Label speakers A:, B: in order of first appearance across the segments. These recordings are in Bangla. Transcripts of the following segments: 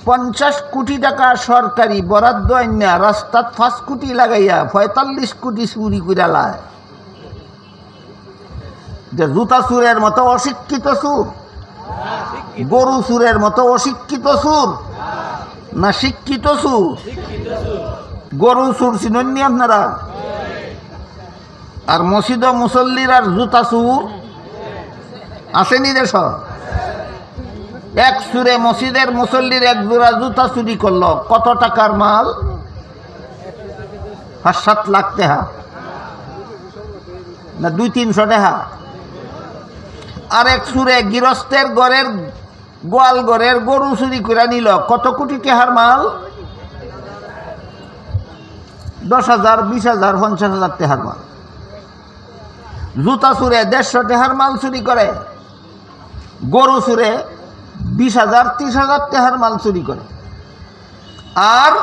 A: 50 কোটি টাকা সরকারি বরাদ্দ আইনা রাস্তাত 5 কোটি লাগাইয়া 45 কোটি চুরি কইরা লায়। যে জুতা চুরের মতো অশিক্ষিত চুর, গরু চুরের মতো অশিক্ষিত চুর না শিক্ষিত চুর? গরু চুর চিনেননি আপনারা? আর মসজিদ মুসল্লির আর জুতা চুর আসেনি দেশ? এক চুরে মসজিদের মুসল্লির এক জোড়া জুতা চুরি করলো, কত টাকার মাল? 5-7 লাখ টাকা না 200-300 টাকা। আর এক চুরে গৃহস্থের ঘরের গোয়াল ঘরের গরু চুরি করে নিল, কত কোটি টাকার মাল? 10,000, 20,000, 50,000 টাকার মাল। জুতা চুরে 150 টাকার মাল চুরি করে, গরু চুরে 20,000, 30,000 টাকার মাল চুরি করে। আর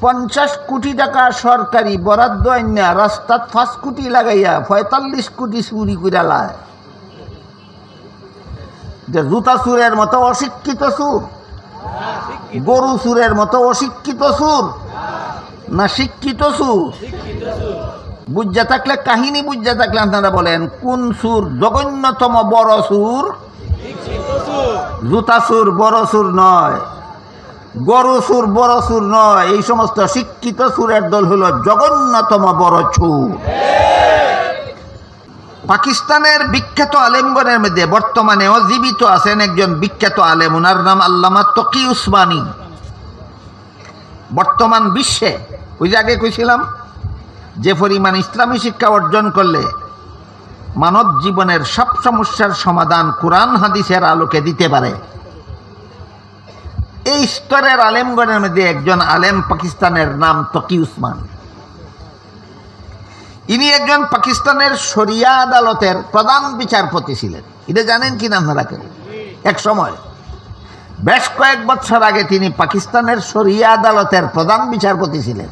A: 50 কোটি টাকা সরকারি বরাদ্দ আইনা রাস্তাত 5 কোটি লাগাইয়া 45 কোটি চুরি কইরা লায়। যে জুতা চুরের মতো অশিক্ষিত চুর, গরু চুরের মতো অশিক্ষিত চুর না শিক্ষিত চুর? বুঝা থাকলে কাহিনী বুঝা থাকলে আপনারা বলেন কোন চুর জঘন্যতম বড় চুর? জুতা চুর বড় চুর নয়, গরু চুর বড় চুর নয়, এই সমস্ত শিক্ষিত চুরের দল হলো জঘন্যতম বড় চুর। পাকিস্তানের বিখ্যাত আলেমগণের মধ্যে বর্তমানেও জীবিত আছেন একজন বিখ্যাত আলেম, ওনার নাম আল্লামা তকি উসমানী। বর্তমান বিশ্বে ওই যে আগে কইছিলাম যে পরিমাণ ইসলামী শিক্ষা অর্জন করলে মানব জীবনের সব সমস্যার সমাধান কোরআন হাদিসের আলোকে দিতে পারে, এই স্তরের আলেমগণের মধ্যে একজন আলেম পাকিস্তানের নাম তকি উসমান। ইনি একজন পাকিস্তানের শরিয়া আদালতের প্রধান বিচারপতি ছিলেন। এটা জানেন কি না আপনারা কেউ? এক সময় বেশ কয়েক বছর আগে তিনি পাকিস্তানের শরিয়া আদালতের প্রধান বিচারপতি ছিলেন।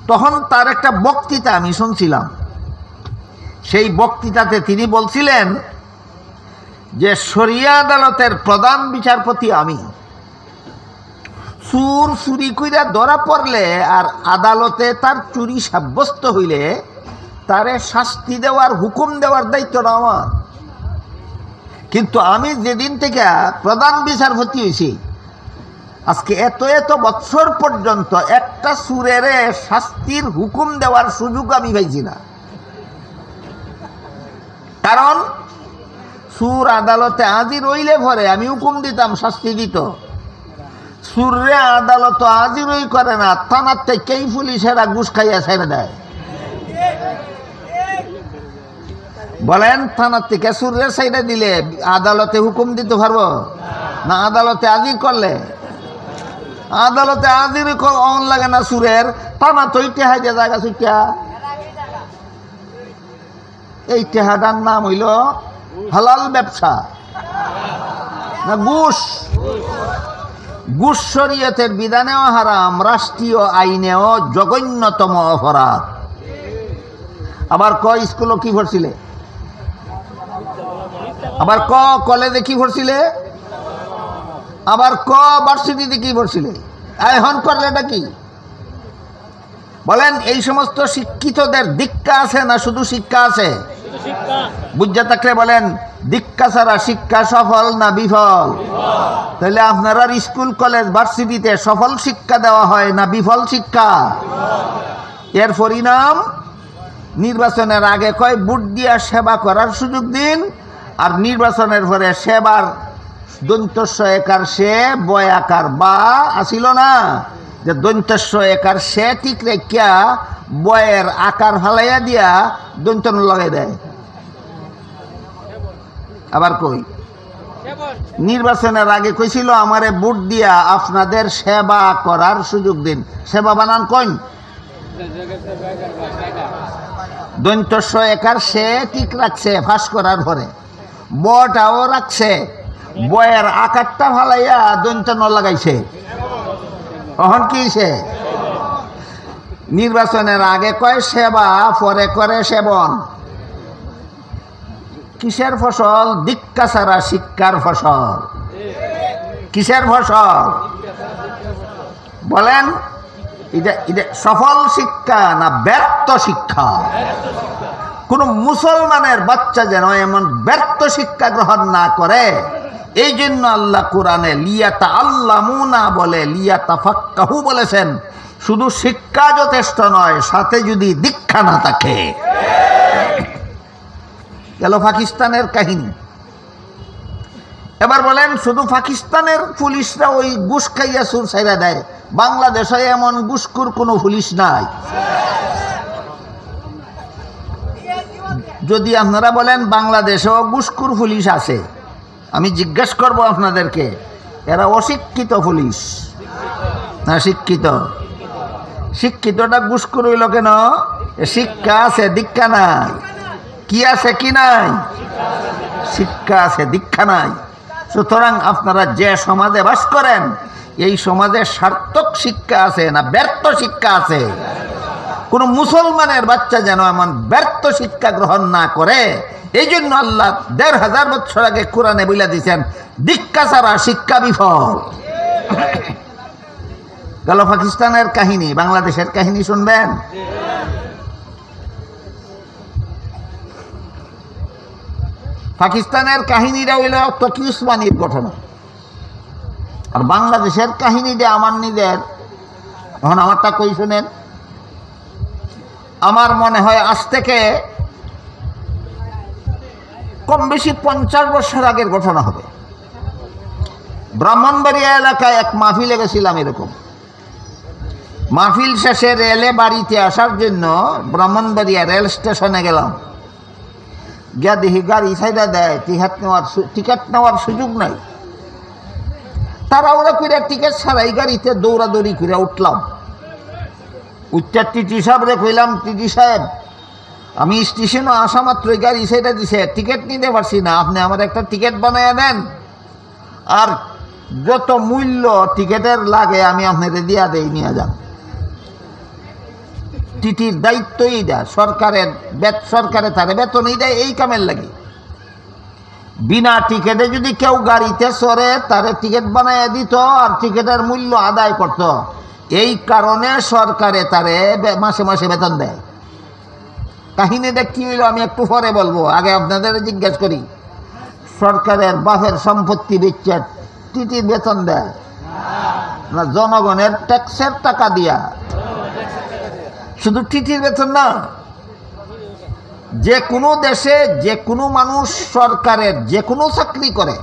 A: তখন তার একটা বক্তৃতা আমি শুনছিলাম। সেই বক্তৃতাতে তিনি বলছিলেন যে শরিয়া আদালতের প্রধান বিচারপতি আমি, চুর চুরি কইরা ধরা পড়লে আর আদালতে তার চুরি সাব্যস্ত হইলে তারে শাস্তি দেওয়ার হুকুম দেওয়ার দায়িত্বটা আমার। কিন্তু আমি যেদিন থেকে প্রধান বিচারপতি হয়েছি আজকে এত বছর পর্যন্ত একটা চুরের শাস্তির হুকুম দেওয়ার সুযোগ আমি পাইছি না। কারণ চুর আদালতে হাজির হইলে পরে আমি হুকুম দিতাম, শাস্তি দিত। চুররে আদালত হাজিরই করে না, থানার থেকেই পুলিশেরা ঘুষ খাইয়া ছেড়ে দেয়। বলেন থানার থেকে চুররে ছেড়ে দিলে আদালতে হুকুম দিতে পারবো না? আদালতে হাজির করলে, আদালতে হাজির অন লাগে না চুরের, থানা তো টেহা দিয়ে জায়গা ছুটিয়া। এই টেহাটার নাম হইল হালাল ব্যবসা না ঘুষ? ঘুষ শরীয়তের বিধানেও হারাম, রাষ্ট্রীয় আইনেও জঘন্যতম অপরাধ। আবার ক স্কুলও কি পড়ছিলে? আবার ক কলেজে কি পড়ছিলে? আবার ক ভার্সিটিতে কি পড়ছিলে? এখন করলে এটা কি? বলেন এই সমস্ত শিক্ষিতদের দীক্ষা আছে না শুধু শিক্ষা আছে? বুঝা থাকলে বলেন দীক্ষা ছাড়া শিক্ষা সফল না বিফল? তাহলে আপনারা স্কুল কলেজ ভার্সিটিতে সফল শিক্ষা দেওয়া হয় না বিফল শিক্ষা? এর পরিণাম নির্বাচনের আগে কয় ভোট দিয়া সেবা করার সুযোগ দিন, আর নির্বাচনের পরে সেবার দন্তস্ব একার সে বয় আকার বা আসিল না, যে দন্তস্ব একার সে ঠিক রেখিয়া বয়ের আকার ফালাইয়া দিয়া দন্তন লাগাই দেয়। আবার কই নির্বাচনের আগে কইছিল আমারে ভোট দিয়া আপনাদের সেবা করার সুযোগ দিন। সেবা বানান কইন দন্তস্ব একার সে ঠিক রাখছে ফাঁস করার পরে, বটাও রাখছে, বয়ের আকারটা ফালাইয়া দন্তন লাগাইছে। তখন কি সে নির্বাচনের আগে কয় সেবা, পরে করে সেবন। কিসের ফসল? দীক্ষা ছাড়া শিক্ষার ফসল। কিসের ফসল? বলেন, এটা এটা সফল শিক্ষা না ব্যর্থ শিক্ষা? কোন মুসলমানের বাচ্চা যেন এমন ব্যর্থ শিক্ষা গ্রহণ না করে, এই জন্য আল্লাহ কোরআনে লিয়াতাআল্লামুনা বলে লিয়াতাফাক্কাহু বলেছেন। শুধু শিক্ষা যথেষ্ট নয়, সাথে যদি দীক্ষা না থাকে। গেল পাকিস্তানের কাহিনী। এবার বলেন, শুধু পাকিস্তানের পুলিশরা ওই ঘুষ খাইয়া সুর ছাইরা দেয়, বাংলাদেশে এমন ঘুষখোর কোনো পুলিশ নাই। যদি আপনারা বলেন বাংলাদেশেও ঘুষখোর পুলিশ আছে, আমি জিজ্ঞেস করব আপনাদেরকে, এরা অশিক্ষিত পুলিশ না শিক্ষিত? শিক্ষিতটা ঘুষখোর হইল কেন? শিক্ষা আছে, দীক্ষা নাই। কি আছে, কি নাই? শিক্ষা আছে, দীক্ষা নাই। সুতরাং আপনারা যে সমাজে বাস করেন, এই সমাজে সার্থক শিক্ষা আছে না ব্যর্থ শিক্ষা আছে? কোন মুসলমানের বাচ্চা যেন এমন ব্যর্থ শিক্ষা গ্রহণ না করে, এই জন্য আল্লাহ ১৫০০ বছর আগে কোরআনে বলে দিয়েছেন, দীক্ষা ছাড়া শিক্ষা বিফল। গেল পাকিস্তানের কাহিনী। বাংলাদেশের কাহিনী শুনবেন? পাকিস্তানের কাহিনীটা হইল তকি উসমানির ঘটনা, আর বাংলাদেশের কাহিনীটা আমার নিজের। এখন আমারটা কই শুনেন। আমার মনে হয় আজ থেকে কম বেশি 50 বছর আগের ঘটনা হবে। ব্রাহ্মণবাড়িয়া এলাকায় এক মাহফিলে গেছিলাম। এরকম মাহফিল শেষে রেলে বাড়িতে আসার জন্য ব্রাহ্মণবাড়িয়া রেল স্টেশনে গেলাম। গিয়া দেখি গাড়ি ছাইড়া দেয়, টিকিট নেওয়ার সুযোগ নাই। তারা ওরা করে টিকিট ছাড়াই গাড়িতে দৌড়াদৌড়ি করে উঠলাম। উচ্চার টিটি সাহেবরে কইলাম, টিটি সাহেব, আমি স্টেশনে আসা মাত্রই গাড়ি ছাইড়া দিছে, টিকিট নিতে পারছি না, আপনি আমার একটা টিকিট বানাইয়া দেন, আর যত মূল্য টিকিটের লাগে আমি আপনাদের দিয়া দেই, নিয়ে যান। টিটির দায়িত্বই দেয়, সরকারে তারে বেতনই দেয় এই কামের লাগে। বিনা টিকিটে যদি কেউ গাড়িতে চড়ে, তারে টিকিট বানাইয়া দিত আর টিকিটের মূল্য আদায় করত। এই কারণে সরকারে তারে মাসে মাসে বেতন দেয়। কাহিনীটা কি হইল আমি একটু পরে বলবো, আগে আপনাদের জিজ্ঞেস করি, সরকারের বাপের সম্পত্তি বেচে টিটির বেতন দেয় না জনগণের ট্যাক্সের টাকা দিয়া? শুধু টিটির বেতন না, যে কোনো দেশে যে কোনো মানুষ সরকারের যে কোনো চাকরি করে,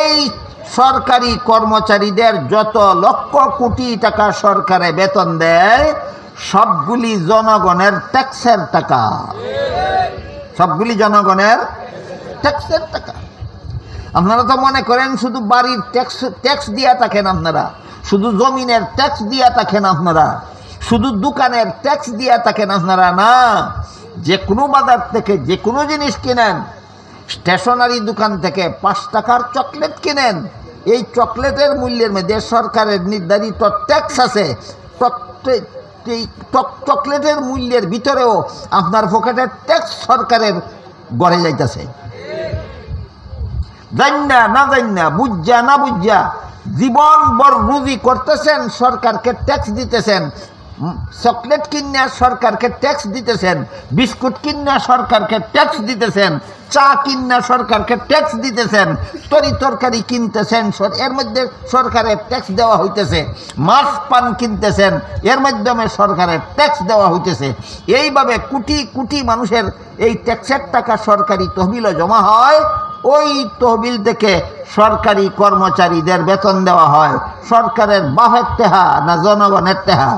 A: এই সরকারি কর্মচারীদের যত লক্ষ কোটি টাকা সরকারে বেতন দেয়, সবগুলি জনগণের ট্যাক্সের টাকা। সবগুলি জনগণের ট্যাক্সের টাকা। আপনারা তো মনে করেন শুধু বাড়ির ট্যাক্স দিয়া থাকেন আপনারা, শুধু জমিনের ট্যাক্স দিয়া থাকেন আপনারা, শুধু দোকানের ট্যাক্স দিয়া থাকেন আপনারা। না, যে কোনো বাজার থেকে যে কোনো জিনিস কিনেন, স্টেশনারি দোকান থেকে 5 টাকার চকলেট কিনেন, এই চকলেটের মূল্যের মধ্যে সরকারের নির্ধারিত ট্যাক্স আছে। চকলেটের মূল্যের ভিতরেও আপনার পকেটের ট্যাক্স সরকারের গড়ে যাইতেছে। জান্না না জান্না, বুঝা না বুঝা, জীবন বড় রুজি করতেছেন, সরকারকে ট্যাক্স দিতেছেন। চকলেট কিনা সরকারকে ট্যাক্স দিতেছেন, বিস্কুট কিনা সরকারকে ট্যাক্স দিতেছেন, চা কিনা সরকারকে ট্যাক্স দিতেছেন, তরকারি কিনতেছেন, এর মধ্যে সরকারের ট্যাক্স দেওয়া হইতেছে, মাছ পান কিনতেছেন, এর মাধ্যমে সরকারের ট্যাক্স দেওয়া হইতেছে। এইভাবে কোটি কোটি মানুষের এই ট্যাক্সের টাকা সরকারি তহবিলে জমা হয়। ওই তহবিল থেকে সরকারি কর্মচারীদের বেতন দেওয়া হয়। সরকারের বাপের টেহা না জনগণের টেহা?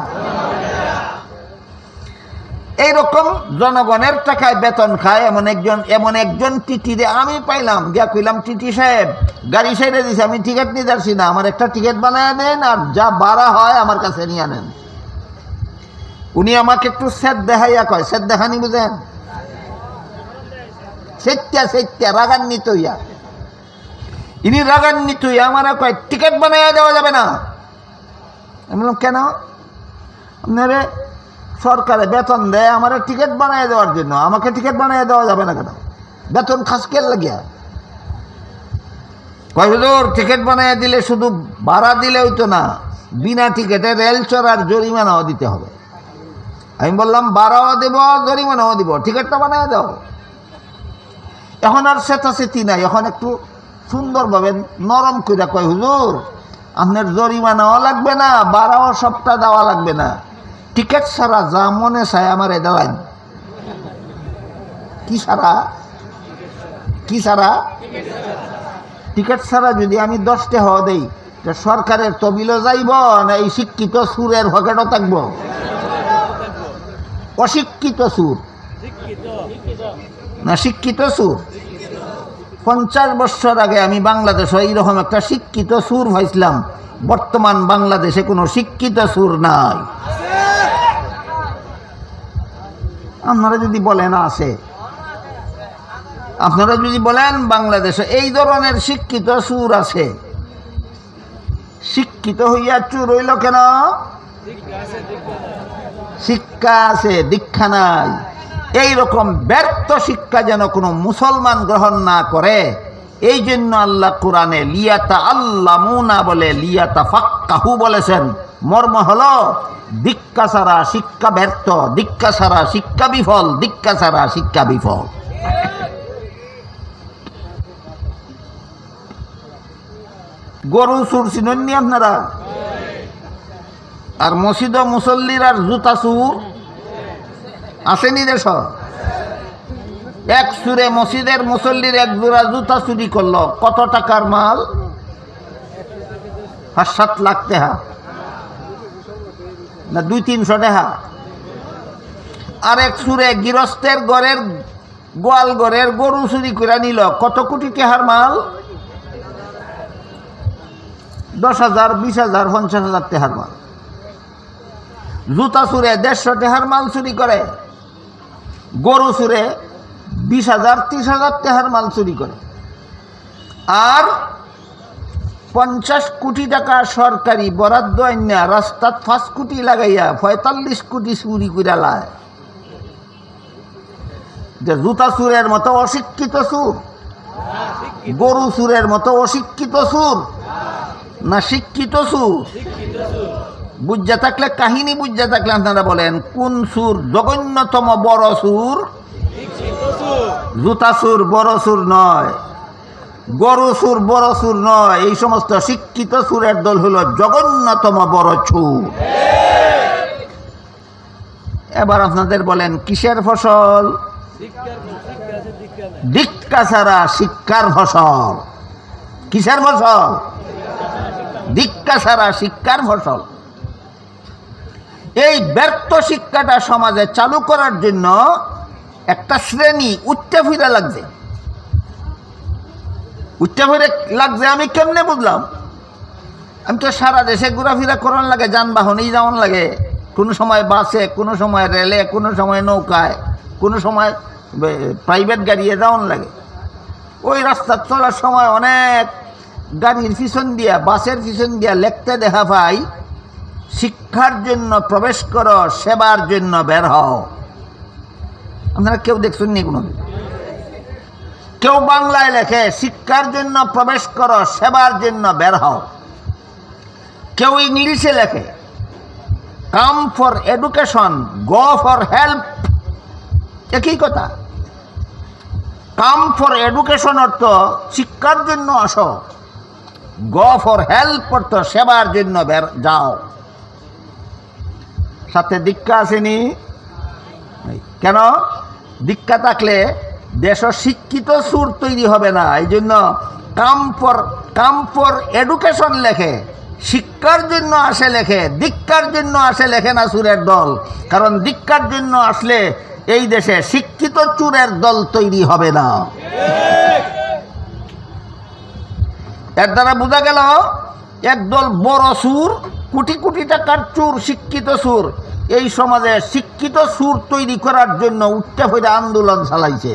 A: এইরকম জনগণের টাকায় বেতন খায় এমন একজন টিটিরে আমি পাইলাম। গিয়া কইলাম, টিটি সাহেব, গাড়ি সাইডে দিছে, আমি টিকিট নিতে পারছি না, আমার একটা টিকিট বানায় দেন, আর যা ভাড়া হয় আমার কাছে নিয়ে আনেন। উনি আমাকে একটু সেট দেখাইয়া কয়, সেট দেখানি বুঝেন, সেটটা রাগান্বিত হইয়া, ইনি রাগান্বিত হইয়া আমার কয়, টিকিট বানাইয়া দেওয়া যাবে না। আমি বললাম, কেন? আপনারে সরকারে বেতন দেয় আমার টিকিট বানিয়ে দেওয়ার জন্য, আমাকে টিকিট বানিয়ে দেওয়া যাবে না কেন? বেতন খাসকের লাগিয়া। কয় হুজুর টিকিট বানিয়ে দিলে শুধু ভাড়া দিলে হইতো না, বিনা টিকিটে রেল চড়ার জরিমানাও দিতে হবে। আমি বললাম ভাড়াও দেব, জরিমানাও দিব, টিকিটটা বানিয়ে দাও। এখন আর চেতাচেতি নাই, এখন একটু সুন্দরভাবে নরম করে কয় হুজুর আপনার জরিমানাও লাগবে না, ভাড়াও সবটা দেওয়া লাগবে না, টিকিট ছাড়া যা মনে চায় আমার এ দেওয়ান। কি ছাড়া? কি ছাড়া? টিকিট ছাড়া যদি আমি 10 টাকা দেই, সরকারের তবিলও যাইব না এই শিক্ষিত সুরের পকেটও থাকবো? অশিক্ষিত সুর না শিক্ষিত সুর? 50 বছর আগে আমি বাংলাদেশে এইরকম একটা শিক্ষিত সুর হয়েছিলাম। বর্তমান বাংলাদেশে কোনো শিক্ষিত সুর নাই। আপনারা যদি বলেন আছে, আপনারা যদি বলেন বাংলাদেশে এই ধরনের শিক্ষিত সুর আছে, শিক্ষিত হইয়া চুর হইল কেন? শিক্ষা আছে, দীক্ষা নাই। এইরকম ব্যর্থ শিক্ষা যেন কোনো মুসলমান গ্রহণ না করে, এই জন্য আল্লাহ কোরআনে লিয়াতা আল্লামুনা বলে লিয়াতা ফাক্কাহু বলেছেন। মর্ম হলো দীক্ষা ছাড়া শিক্ষা ব্যর্থ, দীক্ষা ছাড়া শিক্ষা বিফল, দীক্ষা ছাড়া শিক্ষা বিফল। গরু চুর চিনেননি আপনারা? আর মসজিদ মুসল্লির আর জুতা চুর আসেনি দেশ? এক সুরে মসজিদের মুসল্লির এক জোড়া জুতা চুরি করলো, কত টাকার মাল? 5-7 লাখ টাকা না 200-300 টাকা। আর এক সুরে গৃহস্থের ঘরের গোয়াল ঘরের গরু চুরি করে নিল, কত কোটি টাকার মাল? 10,000, 20,000, 50,000 টাকার মাল। জুতা চুরে 150 টাকার মাল চুরি করে, গরু চুরে 20,000, 30,000 টাকার মাল চুরি করে। আর 50 কোটি টাকা সরকারি বরাদ্দ আইনা রাস্তাত 5 কোটি লাগাইয়া 45 কোটি চুরি করে লায়। যে জুতা চুরের মতো অশিক্ষিত চুর, গরু চুরের মতো অশিক্ষিত চুর না শিক্ষিত চুর? বুঝা থাকলে, কাহিনী বুঝা থাকলে আপনারা বলেন কোন চুর জঘন্যতম বড় চুর? জুতা চুর বড় চুর নয়, গরু চুর বড় চুর নয়, এই সমস্ত শিক্ষিত চুরের দল হলো জঘন্যতম বড় চুর। এবার আপনাদের বলেন কিসের ফসল? দীক্ষা ছাড়া শিক্ষার ফসল। কিসের ফসল? দীক্ষা ছাড়া শিক্ষার ফসল। এই ব্যর্থ শিক্ষাটা সমাজে চালু করার জন্য একটা শ্রেণী উচ্চে ফিরে লাগছে। উচ্চে ফিরে লাগছে আমি কেমনে বুঝলাম? আমি তো সারা দেশে ঘোরাফেরা করার লাগে, যানবাহনেই যাওয়ার লাগে, কোনো সময় বাসে, কোনো সময় রেলে, কোনো সময় নৌকায়, কোনো সময় প্রাইভেট গাড়িয়ে যাওয়ার লাগে। ওই রাস্তা চলার সময় অনেক গাড়ির পিছন দিয়া, বাসের পিছন দিয়া লিখতে দেখা পাই, শিক্ষার জন্য প্রবেশ করো, সেবার জন্য বের হও। আপনারা কেউ দেখছেন নি কোনো? কেউ বাংলায় লেখে শিক্ষার জন্য প্রবেশ করো, সেবার জন্য বের হও। কেউ ইংলিশে লেখে come for education, go for help. একই কথা। কাম ফর এডুকেশন অর্থ শিক্ষার জন্য আসো, গো ফর হেল্প অর্থ সেবার জন্য বের যাও। সাথে দীক্ষা আসেনি কেন? দীক্ষা থাকলে দেশ শিক্ষিত সুর তৈরি হবে না। এই জন্য কাম ফর এডুকেশন লেখে, শিক্ষার জন্য আসে লেখে, দীক্ষার জন্য আসে লেখে না সুরের দল। কারণ দীক্ষার জন্য আসলে এই দেশে শিক্ষিত চুরের দল তৈরি হবে না। এর দ্বারা বোঝা গেল একদল বড় সুর, কোটি কোটি টাকার চুর, শিক্ষিত সুর এই সমাজে শিক্ষিত সুর তৈরি করার জন্য উঠতে ফিরে আন্দোলন চালাইছে।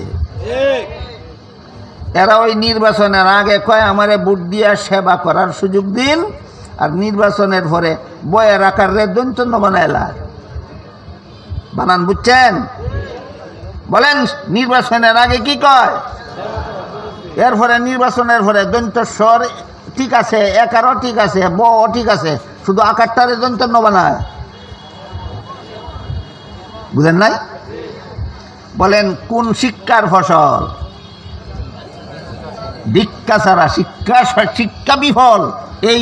A: এরা ওই নির্বাচনের আগে কয় আমারে ভোট দিয়া সেবা করার সুযোগ দিন, আর নির্বাচনের পরে বয়ে রাখার দন্তন্য বানাইলা বানান। বুঝছেন? বলেন নির্বাচনের আগে কি কয়? এরপরে নির্বাচনের পরে দন্ত স্বর ঠিক আছে, একারও ঠিক আছে, ব ঠিক আছে, শুধু আকারটারে দন্ত ন বানায়। বুঝেন নাই? বলেন কোন শিক্ষার ফসল? দীক্ষা ছাড়া শিক্ষা বিফল, এই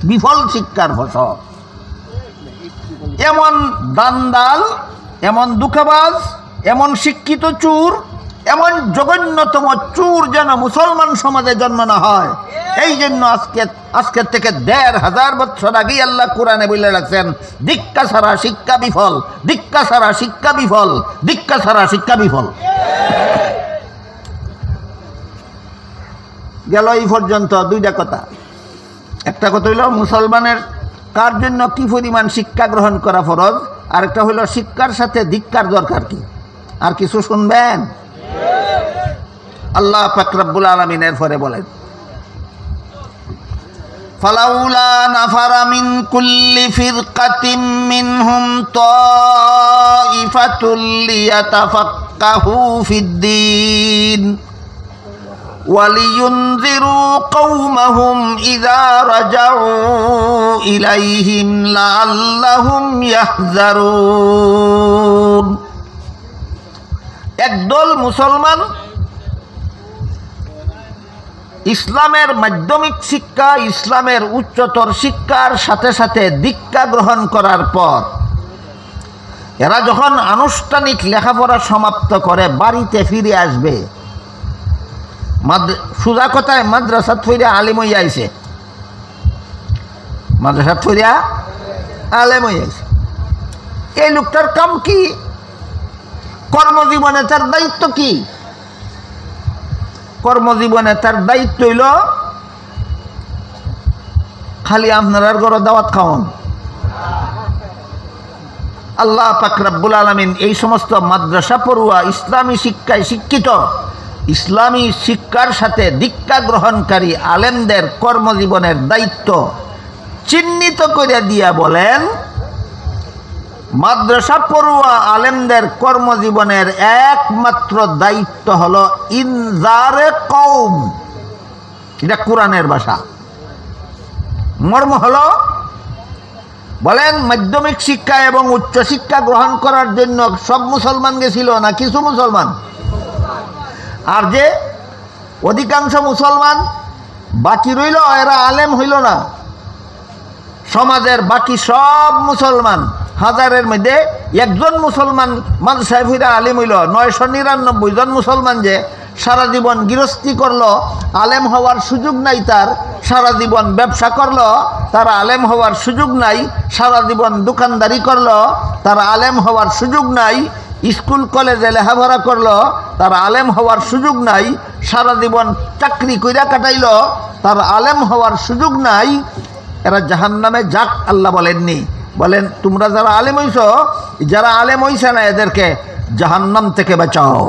A: বিফল শিক্ষার ফসল। এমন দান্দাল, এমন দুঃখবাজ, এমন শিক্ষিত চোর, এমন জঘন্যতম চোর যেন মুসলমান সমাজে জন্ম না হয়। এই জন্য আজকের থেকে ১৫০০ বছর আগেই আল্লাহ কোরআনে বলে রাখছেন, দীক্ষা ছাড়া শিক্ষা বিফল, দীক্ষা ছাড়া শিক্ষা বিফল, দীক্ষা ছাড়া শিক্ষা বিফল। গেল এই পর্যন্ত দুইটা কথা। একটা কথা হইল মুসলমানের কার জন্য কি পরিমাণ শিক্ষা গ্রহণ করা ফরজ, আর একটা হইল শিক্ষার সাথে দীক্ষার দরকার কি। আর কিছু শুনবেন? আল্লাহ পাক রব্বুল আলামিন এরপরে বলেন, ফালাউলা নাফারা মিন কুল্লি ফিরকাতিন মিনহুম তাইফাতুল লিয়াতাফাক্কাহু ফিদ্দীন ওয়ালিয়ুনযিরু কওমাহুম ইযা রাজাউ ইলাইহিম লাআল্লাহুম ইয়াহযারুন। একদল মুসলমান ইসলামের মাধ্যমিক শিক্ষা, ইসলামের উচ্চতর শিক্ষার সাথে সাথে দীক্ষা গ্রহণ করার পর এরা যখন আনুষ্ঠানিক লেখাপড়া সমাপ্ত করে বাড়িতে ফিরে আসবে, সোজা কথায় মাদ্রাসাত ফিরিয়া আলেম হইয়া আইছে, মাদ্রাসাত ফিরিয়া আলেম হইয়া আইছে। এই লোকটার কাম কি? কর্মজীবনে তার দায়িত্ব কি? কর্মজীবনে তার দায়িত্ব হইল খালি আপনার ঘরে দাওয়াত খাওয়ান। আল্লাহ পাক রব্বুল আলামিন এই সমস্ত মাদ্রাসা পড়ুয়া, ইসলামী শিক্ষায় শিক্ষিত, ইসলামী শিক্ষার সাথে দীক্ষা গ্রহণকারী আলেমদের কর্মজীবনের দায়িত্ব চিহ্নিত করে দিয়া বলেন, মাদ্রাসা পড়ুয়া আলেমদের কর্মজীবনের একমাত্র দায়িত্ব হলো ইনজারে কওম। এটা কোরআনের ভাষা। মর্ম হলো, বলেন মাধ্যমিক শিক্ষা এবং উচ্চ শিক্ষা গ্রহণ করার জন্য সব মুসলমান গেছিল না কিছু মুসলমান? আর যে অধিকাংশ মুসলমান বাকি রইল এরা আলেম হইল না। সমাজের বাকি সব মুসলমান, হাজারের মধ্যে একজন মুসলমান মাদ্রাসায় ফিরে আলেম হইল। ৯৯৯ জন মুসলমান যে সারা জীবন গৃহস্থী করলো, আলেম হওয়ার সুযোগ নাই তার। সারা জীবন ব্যবসা করলো, তার আলেম হওয়ার সুযোগ নাই। সারা জীবন দোকানদারি করলো, তার আলেম হওয়ার সুযোগ নাই। স্কুল কলেজে লেখাপড়া করলো, তার আলেম হওয়ার সুযোগ নাই। সারা জীবন চাকরি কইরা কাটাইলো, তার আলেম হওয়ার সুযোগ নাই। এরা জাহান্নামে যাক আল্লাহ বলেননি। বলেন তোমরা যারা আলেম হইছ, যারা আলেম হইছে না এদেরকে জাহান্নাম থেকে বাঁচাও।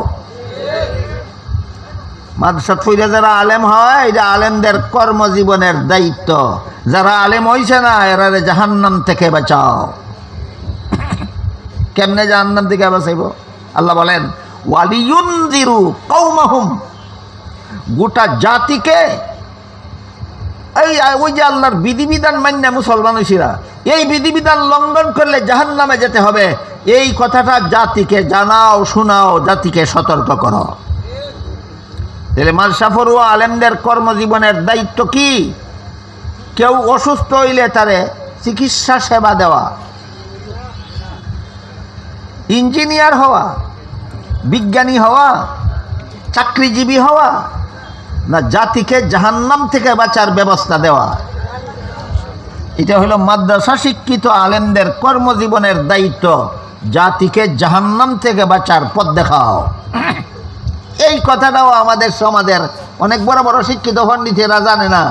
A: মাদ্রাসাত ফিরে যারা আলেম হয়, এটা আলেমদের কর্মজীবনের দায়িত্ব। যারা আলেম হইছে না এরা জাহান্নাম থেকে বাঁচাও। কেমনে জাহান্নাম থেকে বাঁচাইব? আল্লাহ বলেন ওয়ালিয়ুনযিরু কওমাহুম, গোটা জাতিকে, ওই যে আল্লাহর বিধিবিধান মান্য মুসলমান হইছিরা, এই বিধিবিধান লঙ্ঘন করলে জাহান্নামে যেতে হবে, এই কথাটা জাতিকে জানাও, শোনাও, জাতিকে সতর্ক করো। তাহলে মাদ্রাসা পড়ুয়া আলেমদের কর্মজীবনের দায়িত্ব কি? কেউ অসুস্থ হইলে তারে চিকিৎসা সেবা দেওয়া, ইঞ্জিনিয়ার হওয়া, বিজ্ঞানী হওয়া, চাকরিজীবী হওয়া, না জাতিকে জাহান্নাম থেকে বাঁচার ব্যবস্থা দেওয়া। এটা হলো মাদ্রাসা শিক্ষিত আলেমদের কর্মজীবনের দায়িত্ব, জাতিকে জাহান্নাম থেকে বাঁচার পথ দেখাও। এই কথাটাও আমাদের সমাজের অনেক বড় বড় শিক্ষিত পণ্ডিতেরা জানে না।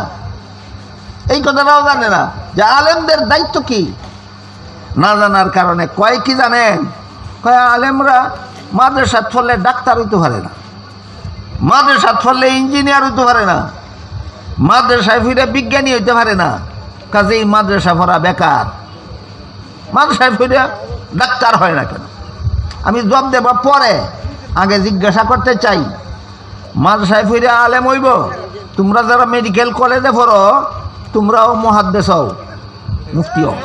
A: এই কথাটাও জানে না যে আলেমদের দায়িত্ব কি। না জানার কারণে কয় কি জানেন, কয় আলেমরা মাদ্রাসা পড়লে ডাক্তার হইতে পারে না, মাদ্রাসা পড়লে ইঞ্জিনিয়ার হইতে পারে না, মাদ্রাসায় ফিরে বিজ্ঞানী হইতে পারে না, কাজেই মাদ্রাসা পড়া বেকার। মাদ্রাসায় ফিরে ডাক্তার হয় না কেন? আমি জবাব দেব পরে, আগে জিজ্ঞাসা করতে চাই মাদ্রাসায় ফিরে আলেম হইব? তোমরা যারা মেডিকেল কলেজে পড়ো তোমরাও মুহাদ্দিস হও, মুফতি হও।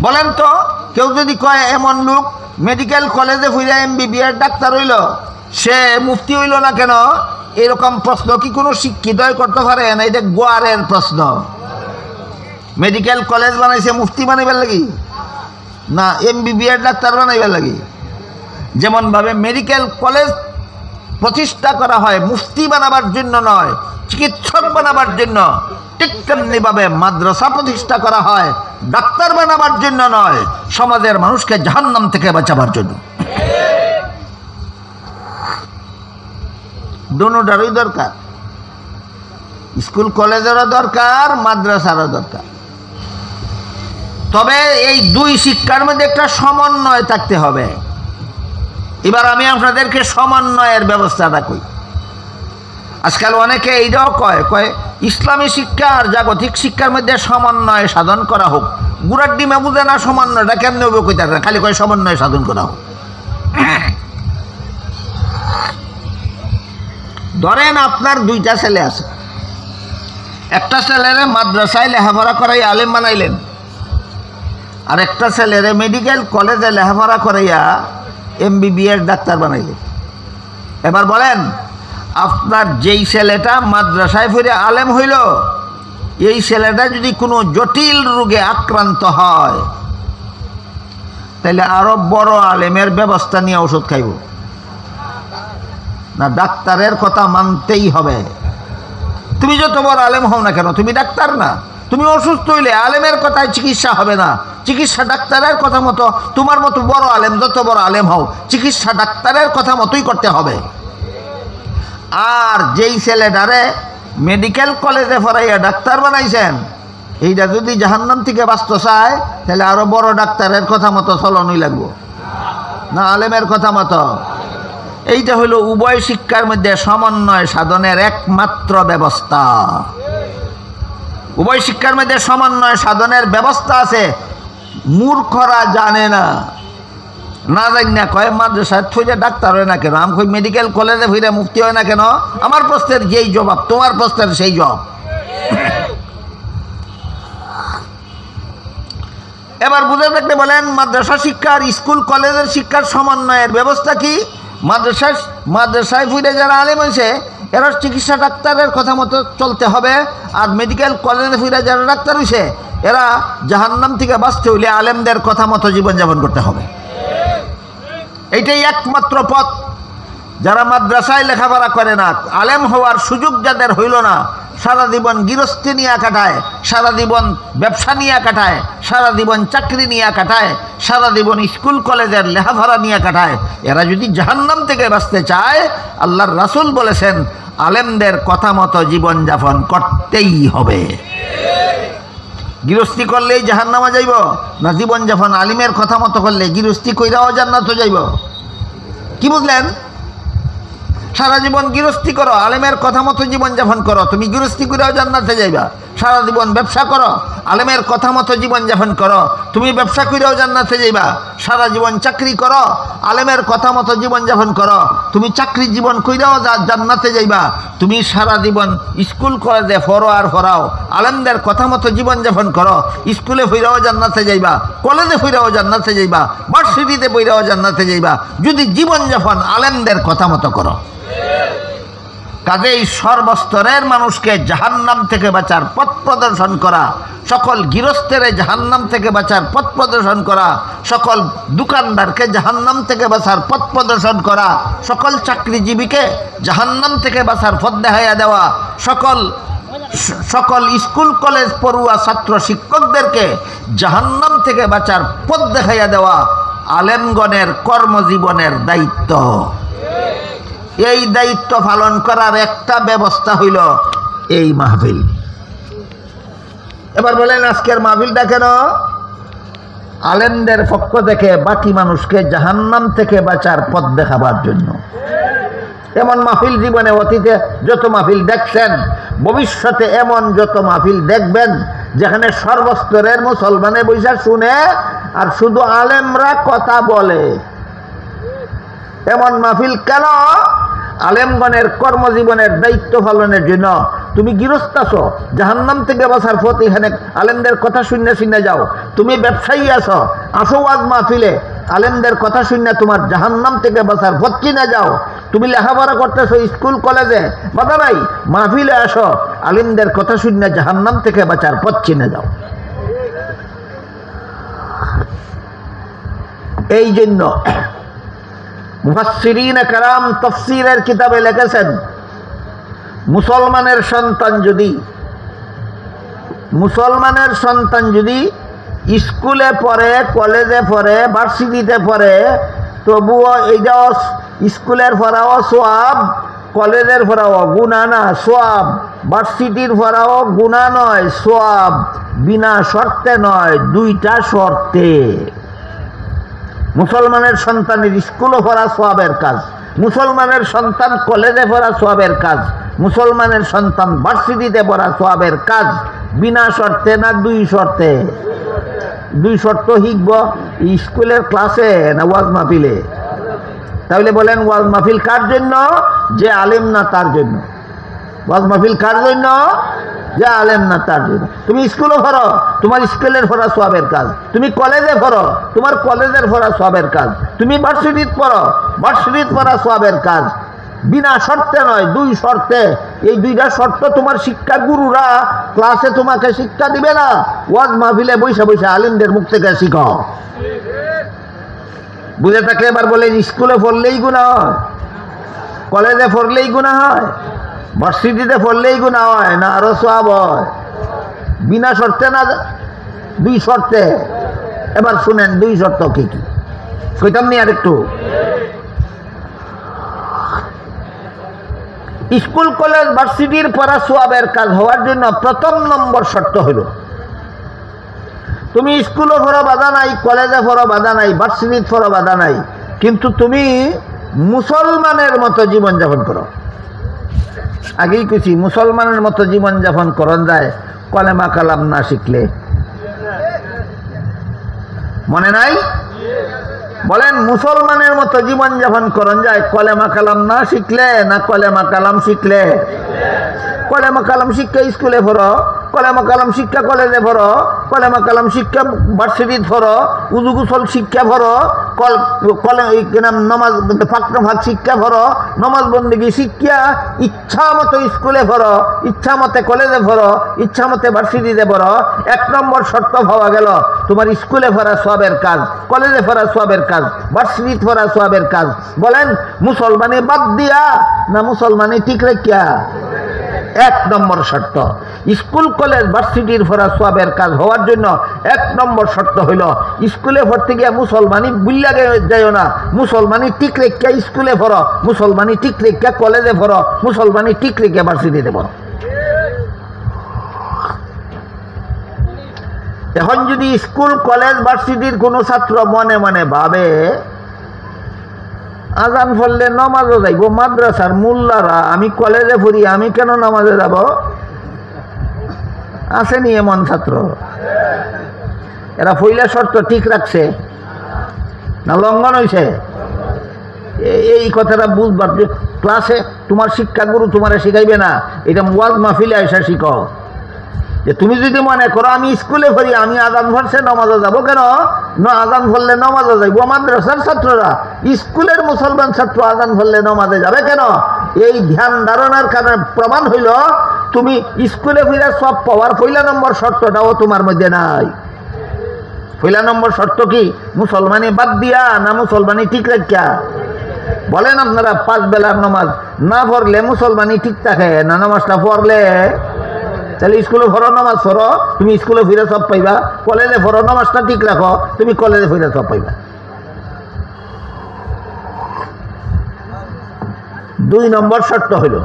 A: বলেন তো, কেউ যদি কয় এমন লোক মেডিকেল কলেজে ফিরে MBBS ডাক্তার হইল, সে মুফতি হইল না কেন? এরকম প্রশ্ন কি কোনো শিক্ষিতই করতে পারে না? এটা গোয়ারের প্রশ্ন। মেডিকেল কলেজ বানাইছে মুফতি বানাইবার লাগি না MBBS ডাক্তার বানাইবার লাগি? যেমনভাবে মেডিকেল কলেজ প্রতিষ্ঠা করা হয় মুফতি বানাবার জন্য নয়, চিকিৎসক বানাবার জন্য, ঠিক তেমনিভাবে মাদ্রাসা প্রতিষ্ঠা করা হয় ডাক্তার বানাবার জন্য নয়, সমাজের মানুষকে জাহান্নাম থেকে বাঁচাবার জন্য। দুটোটারই দরকার, স্কুল কলেজেরও দরকার, মাদ্রাসারও দরকার। তবে এই দুই শিক্ষার মধ্যে একটা সমন্বয় থাকতে হবে। এবার আমি আপনাদেরকে সমন্বয়ের ব্যবস্থাটা কই। আজকাল অনেকে এইটাও কয় ইসলামী শিক্ষা আর জাগতিক শিক্ষার মধ্যে সমন্বয় সাধন করা হোক। গুড়ার ডিমে বুঝে না সমন্বয়টা কেমনে হবে, কইতে না, খালি কয় সমন্বয় সাধন করা হোক। ধরেন আপনার দুইটা ছেলে আছে, একটা ছেলেরে মাদ্রাসায় লেখাপড়া করাই আলেম বানাইলেন, আর একটা ছেলেরে মেডিকেল কলেজে লেখাপড়া করাইয়া MBBS ডাক্তার বানাইলেন। এবার বলেন, আপনার যেই ছেলেটা মাদ্রাসায় ফিরে আলেম হইল, এই ছেলেটা যদি কোনো জটিল রোগে আক্রান্ত হয়, তাহলে আরো বড় আলেমের ব্যবস্থা নিয়ে ওষুধ খাইব না? ডাক্তারের কথা মানতেই হবে। তুমি যত বড় আলেম হও না কেন, তুমি ডাক্তার না। তুমি অসুস্থ হইলে আলেমের কথায় চিকিৎসা হবে না, চিকিৎসা ডাক্তারের কথা মতো। তোমার মতো বড় আলেম, যত বড় আলেম হও, চিকিৎসা ডাক্তারের কথা মতোই করতে হবে। আর যেই ছেলেটারে মেডিকেল কলেজে পড়াইয়া ডাক্তার বানাইছেন, এইটা যদি জাহান্নাম থেকে বাঁচতে চায়, তাহলে আরো বড় ডাক্তারের কথা মতো চলনই লাগবো না আলেমের কথা মতো? এইটা হলো উভয় শিক্ষার মধ্যে সমন্বয় সাধনের একমাত্র ব্যবস্থা। উভয় শিক্ষার মধ্যে সমন্বয় সাধনের ব্যবস্থা আছে, মূর্খরা জানে না, না জানি না কয় মাদ্রাসায় থইলে ডাক্তার হয় না কেন, আমি কই মেডিকেল কলেজে ফিরে মুফতি হয় না কেন? আমার প্রশ্নের যেই জবাব তোমার প্রশ্নের সেই জবাব। এবার বুঝে থাকতে বলেন, মাদ্রাসা শিক্ষা আর স্কুল কলেজের শিক্ষার সমন্বয়ের ব্যবস্থা কি? মাদ্রাসায় ফিরে যারা আলেম হয়েছে এরা চিকিৎসা ডাক্তারের কথা মতো চলতে হবে, আর মেডিকেল কলেজে ফিরে যারা ডাক্তার হয়েছে এরা জাহান্নাম থেকে বাঁচতে হইলে আলেমদের কথা মতো জীবনযাপন করতে হবে। এইটাই একমাত্র পথ। যারা মাদ্রাসায় লেখাপড়া করে না, আলেম হওয়ার সুযোগ যাদের হইল না, সারা জীবন গৃহস্থী নিয়ে কাটায়, সারা জীবন ব্যবসা নিয়ে কাটায়, সারা জীবন চাকরি নিয়ে কাটায়, সারা জীবন স্কুল কলেজের লেখাপড়া নিয়ে কাটায়, এরা যদি জাহান্নাম থেকে বাঁচতে চায়, আল্লাহর রাসূল বলেছেন আলেমদের কথা মতো জীবনযাপন করতেই হবে। গৃহস্থী করলেই জাহান্নামে যাইব না জীবনযাপন আলিমের কথা মতো করলে গৃহস্থী কইরাও জান্নাতে যাইব? কি বুঝলেন? সারা জীবন গৃহস্থী করো, আলেমের কথা মতো জীবনযাপন করো, তুমি গৃহস্থী কইরাও জান্নাতে যাইবা। সারা জীবন ব্যবসা করো, আলেমের কথা মতো জীবনযাপন করো, তুমি ব্যবসা কইরাও জান্নাতে যাইবা। সারা জীবন চাকরি করো, আলেমের কথা মতো জীবনযাপন করো, তুমি চাকরি জীবন কইরাও জান্নাতে যাইবা। তুমি সারা জীবন স্কুল কলেজে পড়ো আর পড়াও, আলেমদের কথা মতো জীবনযাপন করো, স্কুলে ফিরাও জান্নাতে যাইবা, কলেজে ফিরাও জান্নাতে যাইবা, ভার্সিটিতে ফিরাও জান্নাতে যাইবা, যদি জীবনযাপন আলেমদের কথা মতো করো। কাজেই সর্বস্তরের মানুষকে জাহান্নাম থেকে বাঁচার পথ প্রদর্শন করা, সকল গৃহস্থের জাহান্নাম থেকে বাঁচার পথ প্রদর্শন করা, সকল দোকানদারকে জাহান্নাম থেকে বাঁচার পথ প্রদর্শন করা, সকল চাকরিজীবীকে জাহান্নাম থেকে বাঁচার পথ দেখাইয়া দেওয়া, সকল স্কুল কলেজ পড়ুয়া ছাত্র শিক্ষকদেরকে জাহান্নাম থেকে বাঁচার পথ দেখাইয়া দেওয়া আলেমগণের কর্মজীবনের দায়িত্ব। এই দায়িত্ব পালন করার একটা ব্যবস্থা হইল এই মাহফিল। এবার বলেন, আজকের মাহফিলটা কেন? আলেমদের পক্ষ থেকে বাকি মানুষকে জাহান্নাম থেকে বাঁচার পথ দেখাবার জন্য। এমন মাহফিল জীবনে অতীতে যত মাহফিল দেখছেন, ভবিষ্যতে এমন যত মাহফিল দেখবেন যেখানে সর্বস্তরের মুসলমানে বৈশা শুনে আর শুধু আলেমরা কথা বলে। এমন মাহফিল কেন? আলেমগণের কর্মজীবনের দায়িত্ব পালনের জন্য তুমি গৃহস্থ আছো, জাহান্নাম থেকে বাঁচার পথ এখানে আলেমদের কথা শুনে শুনে যাও। তুমি ব্যবসায়ী আছো, আসো ওয়াজ মাহফিলে, আলেমদের কথা শুনে তোমার জাহান্নাম থেকে বাঁচার পথ চিনে যাও। তুমি লেখাপড়া করতেছো স্কুল কলেজে, বাধা নাই, মাহফিলে আসো, আলেমদের কথা শুনে জাহান্নাম থেকে বাঁচার পথ চিনে যাও। এই জন্য মুফাসসিরিন কেরাম তাফসীরের কিতাবে লিখেছেন, মুসলমানের সন্তান যদি স্কুলে পড়ে, কলেজে পড়ে, ভার্সিটিতে পড়ে, তবুও এইটাও স্কুলের পড়াও সওয়াব, কলেজের পড়াও গুনাহ না, সওয়াব। ভার্সিটির পড়াও গুনাহ নয়, সওয়াব। বিনা শর্তে নয়, দুইটা শর্তে। মুসলমানের সন্তানের স্কুলে পড়া সওয়াবের কাজ, মুসলমানের সন্তান কলেজে পড়া সওয়াবের কাজ, মুসলমানের সন্তান ভার্সিটিতে পড়া সওয়াবের কাজ। বিনা শর্তে না দুই শর্তে? দুই শর্ত শিখব স্কুলের ক্লাসে না ওয়াজ মাহফিলে? তাহলে বলেন ওয়াজ মাহফিল কার জন্য? যে আলেম না তার জন্য। ওয়াজ মাহফিল কার জন্য? যে আলেম না তার জন্য। তুমি স্কুলে পড়ো, তোমার স্কুলের পড়া সওয়াবের কাজ। তুমি কলেজে পড়ো, তোমার কলেজের পড়া সওয়াবের কাজ। তুমি ভার্সিটিতে পড়ো, ভার্সিটিতে পড়া সওয়াবের কাজ। বিনা শর্তে নয়, দুই শর্তে। এই দুইটা শর্ত তোমার শিক্ষা গুরুরা ক্লাসে তোমাকে শিক্ষা দিবে না, ওয়াজ মাহফিলে বৈশা বৈশা আলেমদের মুখ থেকে শিখো। বুঝে থাকলে এবার বলেন, স্কুলে পড়লেই গুনাহ হয়, কলেজে পড়লেই গুনাহ হয়, ভার্সিটিতে পড়লেই গুনাহ হয় না আরো সওয়াব হয়? বিনা শর্তে না দুই শর্তে? এবার শুনেন দুই শর্ত কি কি কইতাম নি আরেকটু। স্কুল কলেজ ভার্সিটির পড়া সওয়াবের কাজ হওয়ার জন্য প্রথম নম্বর শর্ত হইল, তুমি স্কুলে পড়ো বাধা নাই, কলেজে পড়ো বাধা নাই, ভার্সিটিতে পড়ো বাধা নাই, কিন্তু তুমি মুসলমানের মতো জীবনযাপন করো। আগেই কিছু মুসলমানের মতো জীবনযাপন করন যায় কলেমা কালাম না শিখলে। মনে নাই? বলেন, মুসলমানের মতো জীবনযাপন করন যায় কলেমা কালাম না শিখলে না কলেমা কালাম শিখলে? কলেমা কালাম শিক্ষা স্কুলে পড়ো, কলেমা কালাম শিক্ষা কলেজে পড়ো, কলেমা কালাম শিক্ষা ভার্সিটিতে পড়ো, উজু গোসল শিক্ষা পড়ো, নমাজ ফাঁক শিক্ষা পড়ো, নমাজ বন্দেগী শিক্ষা ইচ্ছা মতো স্কুলে পড়ো, ইচ্ছা মতে কলেজে পড়ো, ইচ্ছা মতে ভার্সিটিতে পড়ো। এক নম্বর শর্ত পাওয়া গেল, তোমার স্কুলে পড়া সওয়াবের কাজ, কলেজে পড়া সওয়াবের কাজ, ভার্সিটিতে পড়া সওয়াবের কাজ। বলেন, মুসলমানি বাদ দিয়া না মুসলমানি ঠিক রাখিয়া? এক নম্বর শর্ত। স্কুল কলেজ ভার্সিটির পড়া সওয়াবের কাজ হওয়ার জন্য এক নম্বর শর্ত হইল, স্কুলে পড়তে গিয়া মুসলমানি বুল্লা যাইও না, মুসলমানি ঠিক রেখা স্কুলে পড়ো, মুসলমানি ঠিক রেখা কলেজে পড়ো, মুসলমানি ঠিক রেখা ভার্সিটিতে পড়ো। এখন যদি স্কুল কলেজ ভার্সিটির কোনো ছাত্র মনে মনে ভাবে আজান পড়লে নামাজও যাইব, মাদ্রাসার মোল্লারা, আমি কলেজে পড়ি, আমি কেন নামাজে যাব? আসেনি এমন ছাত্র? এরা পয়লা শর্ত ঠিক রাখছে না লঙ্ঘন হয়েছে? এই কথাটা বুঝবার, যে ক্লাসে তোমার শিক্ষাগুরু তোমারে শিখাইবে না, এটা ওয়াজ মাহফিলে এসে শিখো। যে তুমি যদি মনে করো আমি স্কুলে পড়ি, আমি আজান পড়ছে নামাজে যাব কেন? না, আজান পড়লে নামাজে যাইব মাদ্রাসার ছাত্ররা, স্কুলের মুসলমান ছাত্র আজান পড়লে নামাজে যাবে কেন? এই ধ্যান ধারণার কারণে প্রমাণ হইল তুমি স্কুলে ফিরে সব পাওয়ার পয়লা নম্বর শর্তটাও তোমার মধ্যে নাই। পয়লা নম্বর শর্ত কি? মুসলমানি বাদ দিয়া না মুসলমানি ঠিক রাখিয়া? বলেন আপনারা, 5 বেলার নামাজ না পড়লে মুসলমানি ঠিক থাকে না? নামাজটা পড়লে তাহলে স্কুলে পড়ো, নামাজ পড়ো, তুমি স্কুলে ফিরে সব পাইবা। কলেজে পড়ো, নামাজটা ঠিক রাখো, তুমি কলেজে ফিরে সব পাইবা। 2 নম্বর শর্ত হইল,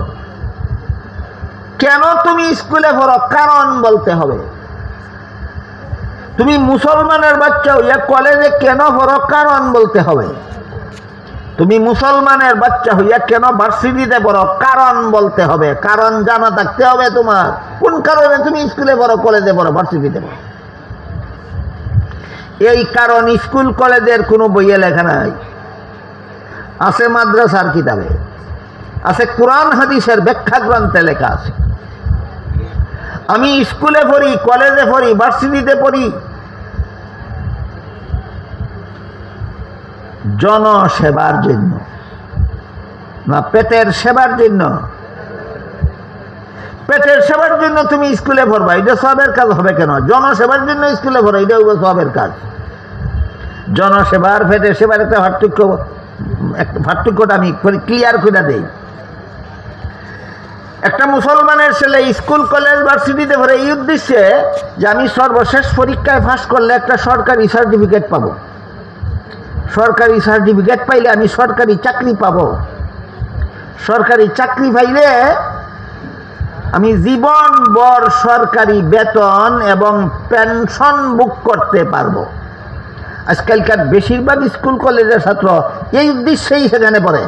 A: কেন তুমি স্কুলে পড়ো কারণ বলতে হবে। তুমি মুসলমানের বাচ্চা হইয়া কলেজে কেন পড়ো কারণ বলতে হবে। তুমি মুসলমানের বাচ্চা হইয়া কেন ভার্সিটিতে পড়ো কারণ বলতে হবে। কারণ জানা থাকতে হবে তোমার, কোন কারণে তুমি স্কুলে পড়ো, কলেজে পড়ো, ভার্সিটিতে পড়ো। এই কারণ স্কুল কলেজের কোনো বইয়ে লেখা নাই, আছে মাদ্রাসার কিতাবে। আছে, কোরআন হাদিসের ব্যাখ্যা গ্রন্থে লেখা আছে। আমি স্কুলে পড়ি, কলেজে পড়ি, ভার্সিটিতে পড়ি, জনসেবার জন্য না পেটের সেবার জন্য। পেটের সেবার জন্য তুমি স্কুলে পড়বা, এটা সবের কাজ হবে কেন? জনসেবার জন্য স্কুলে পড়া, এটা হবে সবের কাজ। জনসেবার পেটের সেবার একটা পার্থক্যটা আমি ক্লিয়ার করে দেই। একটা মুসলমানের ছেলে স্কুল কলেজ ভার্সিটিতে পড়ে এই উদ্দেশ্যে যে আমি সর্বশেষ পরীক্ষায় পাস করলে একটা সরকারি সার্টিফিকেট পাবো, সরকারি সার্টিফিকেট পাইলে আমি সরকারি চাকরি পাবো, সরকারি চাকরি পাইলে আমি জীবনভর সরকারি বেতন এবং পেনশন বুক করতে পারবো। আজকালকার বেশিরভাগ স্কুল কলেজের ছাত্র এই উদ্দেশ্যেই সেখানে পড়ে।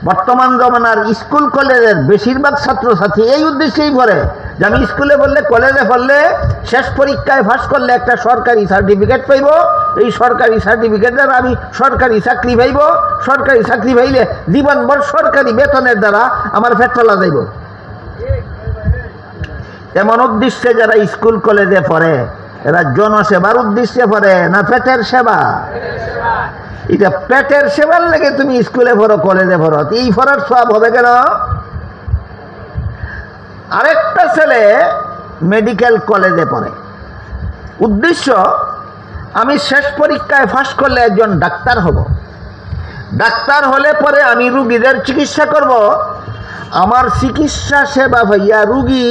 A: বর্তমান জমানার স্কুল কলেজের বেশিরভাগ ছাত্রছাত্রী এই উদ্দেশ্যেই পড়ে যে আমি স্কুলে পড়লে, কলেজে পড়লে, শেষ পরীক্ষায় পাস করলে একটা সরকারি সার্টিফিকেট পাইব, এই সরকারি সার্টিফিকেট দ্বারা আমি সরকারি চাকরি পাইব, সরকারি চাকরি পাইলে জীবনভর সরকারি বেতনের দ্বারা আমার পেট চলা যাইব। এমন উদ্দেশ্যে যারা স্কুল কলেজে পড়ে এরা জনসেবার উদ্দেশ্যে পড়ে না পেটের সেবা? এটা পেটের সেবার লেগে তুমি স্কুলে পড়ো, কলেজে পড়ো, এই পড়ার সব হবে কেন? আরেকটা ছেলে মেডিকেল কলেজে পড়ে, উদ্দেশ্য আমি শেষ পরীক্ষায় পাস করলে একজন ডাক্তার হব, ডাক্তার হলে পরে আমি রুগীদের চিকিৎসা করব, আমার চিকিৎসা সেবা ভাইয়া রুগী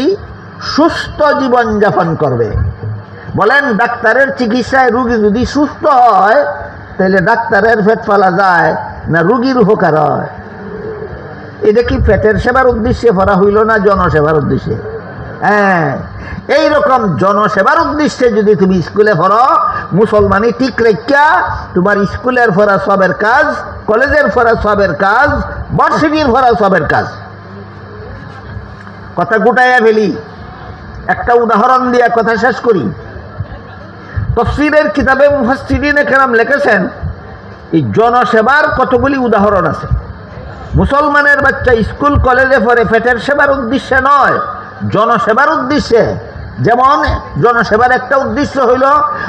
A: সুস্থ জীবনযাপন করবে। বলেন, ডাক্তারের চিকিৎসায় রুগী যদি সুস্থ হয় তাহলে ডাক্তারের পেট ফেলা যায় না রুগীর উপকার হয়? এটা কি পেটের সেবার উদ্দেশ্যে পড়া হইল না জনসেবার উদ্দেশ্যে? হ্যাঁ, এইরকম জনসেবার উদ্দেশ্যে যদি তুমি স্কুলে পড়ো, মুসলমানি ঠিক রেখা তোমার স্কুলের পড়া সবের কাজ, কলেজের পড়া সবের কাজ, ভার্সিটির পড়া সবের কাজ। কথা গুটাইয়া ফেলি, একটা উদাহরণ দিয়ে কথা শেষ করি। তাফসীরের কিতাবে মুফাসসিরিনে কেরাম লিখেছেন এই জনসেবার কতগুলি উদাহরণ আছে। মুসলমানের বাচ্চা স্কুল কলেজে পড়ে পেটের সেবার উদ্দেশ্যে নয়, জনসেবার উদ্দেশ্যে। যেমন জনসেবার একটা উদ্দেশ্য হইল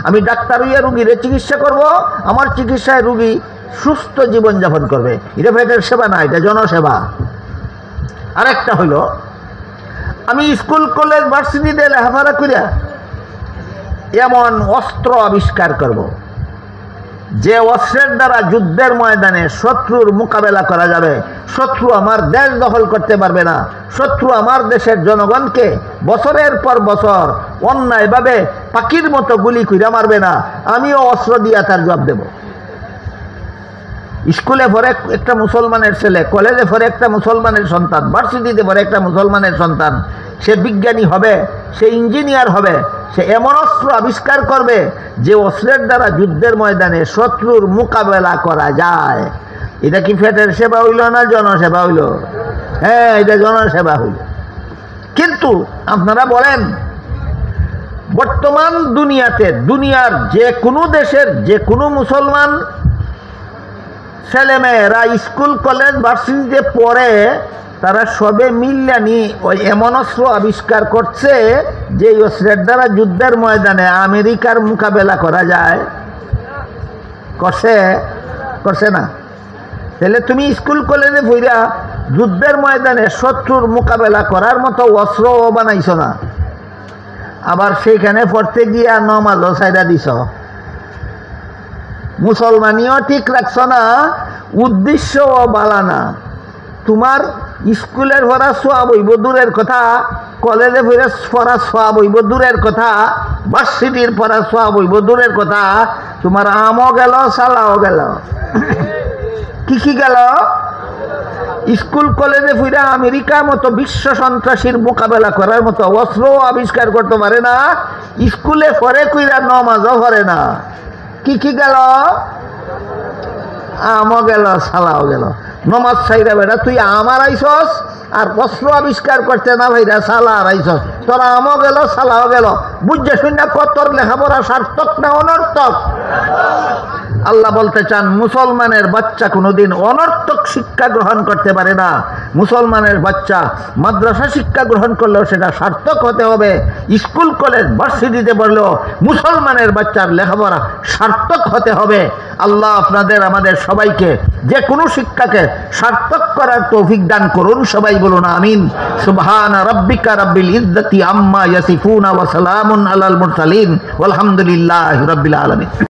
A: আমি ডাক্তার হইয়া রুগীর চিকিৎসা করব, আমার চিকিৎসায় রুগী সুস্থ জীবনযাপন করবে, এটা পেটের সেবা না, এটা জনসেবা। আরেকটা হইল আমি স্কুল কলেজ ভার্সিটিতে লেখাপড়া করিয়া এমন অস্ত্র আবিষ্কার করব যে অস্ত্রের দ্বারা যুদ্ধের ময়দানে শত্রুর মোকাবেলা করা যাবে, শত্রু আমার দেশ দখল করতে পারবে না, শত্রু আমার দেশের জনগণকে বছরের পর বছর অন্যায়ভাবে পাখির মতো গুলি কইরা মারবে না, আমিও অস্ত্র দিয়া তার জবাব দেব। স্কুলে পড়ে একটা মুসলমানের ছেলে, কলেজে পড়ে একটা মুসলমানের সন্তান, ভার্সিটিতে পড়ে একটা মুসলমানের সন্তান, সে বিজ্ঞানী হবে, সে ইঞ্জিনিয়ার হবে, সে এমন অস্ত্র আবিষ্কার করবে যে অস্ত্রের দ্বারা যুদ্ধের ময়দানে শত্রুর মোকাবেলা করা যায়। এটা কি পেটের সেবা হইল না জনসেবা হইল? হ্যাঁ, এটা জনসেবা হইল। কিন্তু আপনারা বলেন, বর্তমান দুনিয়াতে দুনিয়ার যে কোনো দেশের যে কোনো মুসলমান ছেলেমেয়েরা স্কুল কলেজ ভার্সিটিতে পড়ে, তারা সবে মিল্লানি ওই এমন অস্ত্র আবিষ্কার করছে যে অস্ত্রের দ্বারা যুদ্ধের ময়দানে আমেরিকার মোকাবেলা করা যায়। করছে না? তাহলে তুমি স্কুল কলেজে পড়া যুদ্ধের ময়দানে শত্রুর মোকাবেলা করার মতো অস্ত্রও বানাইছ না, আবার সেইখানে পড়তে গিয়া নমাজও ছাইড়া দিছ, মুসলমানিও ঠিক রাখছ না, উদ্দেশ্যও বালানা। তোমার স্কুলের পড়া সওয়াব হইব দূরের কথা, কলেজে পড়া সওয়াব হইব দূরের কথা, ভার্সিটির পড়া সওয়াব হইব দূরের কথা, তোমার আমও গেল, সালাও গেল। কি গেল? স্কুল কলেজে ফিরে আমেরিকার মতো বিশ্ব সন্ত্রাসীর মোকাবেলা করার মতো অস্ত্র আবিষ্কার করতে পারে না, স্কুলে পড়ে কইরা নমাজও পড়ে না। কি গেল? আমও গেল, সালাও গেল। নমাজ ছাইরা বেড়া তুই আমার আইসস, আর অস্ত্র আবিষ্কার করতে না ভাইরা সালা আইসস, তোরা আমও গেল, সালাও গেল। বুঝছে শুনে কত লেখাপড়া সার্থক না অনর্থক? আল্লাহ বলতে চান মুসলমানের বাচ্চা কোনোদিন অনর্থক শিক্ষা গ্রহণ করতে পারে না। মুসলমানের বাচ্চা মাদ্রাসা শিক্ষা গ্রহণ করলেও সেটা সার্থক হতে হবে। স্কুল কলেজ ভার্সিটিতে পড়লেও মুসলমানের বাচ্চার লেখাপড়া সার্থক হতে হবে। আল্লাহ আপনাদের আমাদের সবাইকে যে কোনো শিক্ষাকে সার্থক করার তৌফিক দান করুন। সবাই বলুন আমিন। সুবহানা রাব্বিকা রাব্বিল ইজ্জাতি আম্মা ইয়াসিফুনা ওয়া সালামুন আলাল মুরসালিন ওয়ালহামদুলিল্লাহি রাব্বিল আলামিন।